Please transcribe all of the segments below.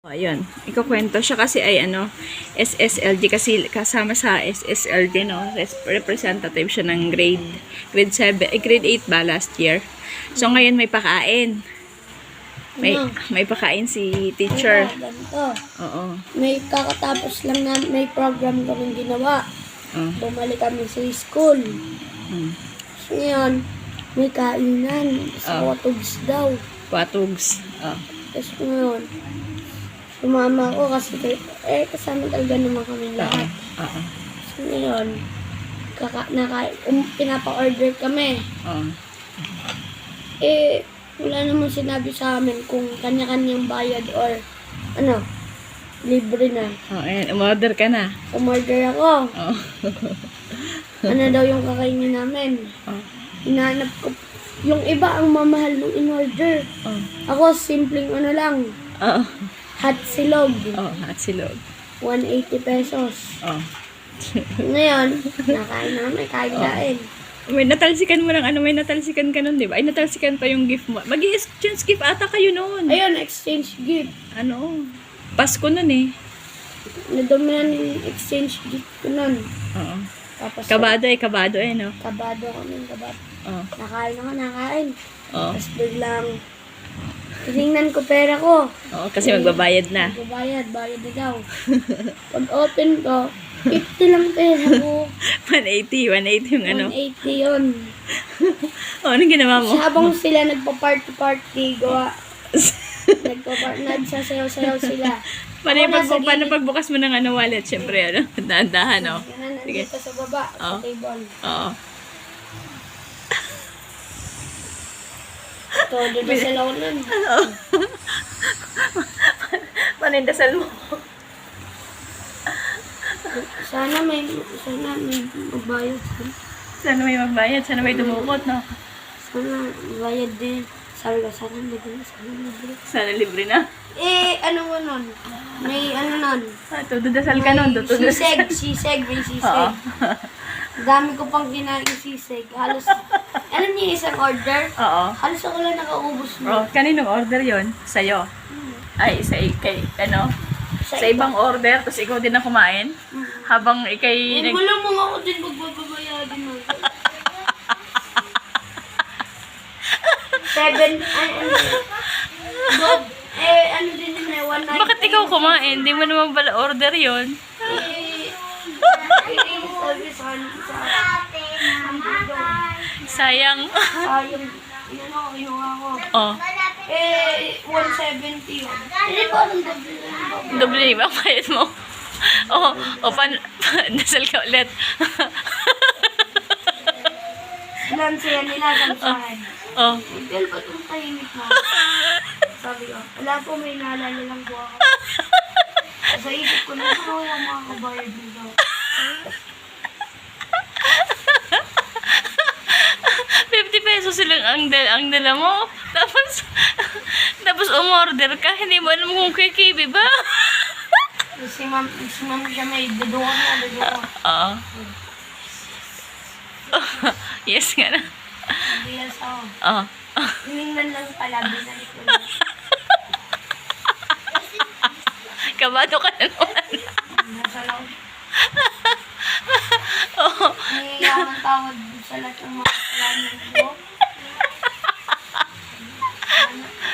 Ayun, ikukwento siya kasi ay SSLD kasi kasama sa SSLD representative siya ng grade 7, grade 8 ba last year. So ngayon may pakain. May pakain si teacher. Ganito. Oo. May kakatapos lang na may program kaming ginawa. Bumalik kami sa school. So ngayon, may kainan. Sa Watugs daw. Watugs. Tapos ngayon, sumama ako kasi kasama talaga naman kami lahat. So ngayon, pinapa-order kami. Wala naman sinabi sa amin kung kanya-kanyang bayad or libre na. Ayan, umorder ka na. Umorder ako. Ano daw yung kakainin namin? Hinahanap ko. Yung iba ang mamahal ng in-order. Ako, simpleng lang. Hot silog. Hot silog. 180 pesos. Ngayon, nakain namin, kain. May natalsikan mo ng may natalsikan ka nun, di ba? Ay, natalsikan pa yung gift mo. Mag-i-exchange gift ata kayo nun. Ayun, exchange gift. Pasko nun eh. Nadumi na yung exchange gift ko nun. Tapos, Kabado no? Kabado kami. Nakain. Tapos biglang, tinignan ko pera ko. Kasi magbabayad na. Bayad na daw. Pag open ko, 50 lang pera ko. 180 yung 180 yun. Anong ginawa mo? Habang sila nagpa-party, nagsasayaw-sayaw sila. Paano pagbukas mo ng wallet? Siyempre, dahan-dahan, Sige. Nandito sa baba, sa table. Dadasal ako nun. Paano yung dasal mo? Sana may magbayad. Sana may magbayad, sana may dumukot, no? Sana magbayad din. Sabi ko, sana libre. Sana libre na. Ano mo nun? May nun? Tududasal ka nun, Siseg. Dami ko pang kinain siseg. Halos, alam niyo isang order? Oo. Halos ako lang nakaubos mo. Kaninong order yon? Sa'yo? Ay, sa ibang order, tapos ikaw din na kumain? Habang ikay... Wala mo nga ako din magbabayadin mo. 7, din yun 190. Bakit ikaw kumain? Di mo naman pala order yon. Sayang. Yung ako. 170 yun. Hindi po alam Doble ba? Payat mo. Dasal ka ulit. Lansiyan nila sa akin. Bel, ba't ang tahimik mo? Sabi ko, wala po, may naalala lang po ako. Sa isip ko na, wala mga kabayad dito. 50 pesos silang ang dala mo. Tapos umorder ka. Hindi mo alam kung kay Kibi ba? Si ma'am siya may duduwa. Yes nga na. Yes, Tingnan lang pala, binalik ko lang. Kabado ka na naman. Nasa lang. Nangyayamang tawad sa lahat ng mga kasalanan ko.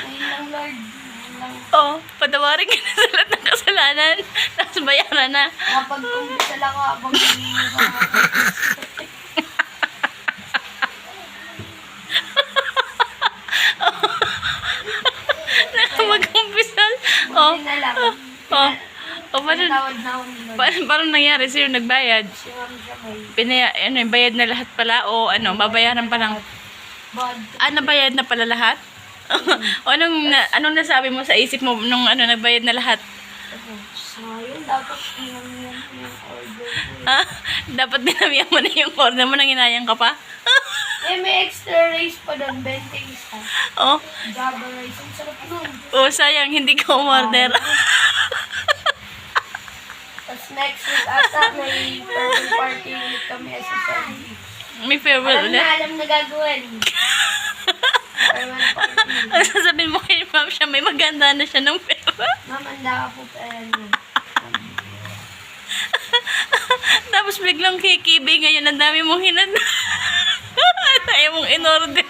Ayun lang, Lord. Patawarin ka na sa lahat ng kasalanan. Tapos bayaran na. Kapag kumbisal ako habang hinihingi ko. Mag-umpisal. Buti na lang. Paano, Tawad na ako ni Lord. paano nangyari? Sino nagbayad? Si ma'am siya may Bayad na lahat pala o babayaran pa lang? bad. Nabayad na pala lahat? O anong nasabi mo sa isip mo nung nagbayad na lahat? Sayang, dapat inamihan ko yung order ko. Dapat dinamihan mo na yung order mo nang inayang ka pa? May extra rice pa doon, 20 isa. Java rice. Ang sarap nun. Sayang, hindi ka umorder. Tapos next week ata, may farewell party ulit kami as a family. May farewell ulit? Alam na gagawin. Farewell party. Sasabihin mo kay ma'am siya, may maganda na siya ng farewell. Mamanda ka po pera niya. Tapos biglang kikibi ngayon, ang dami mong hinanda. Tayo mong in-order.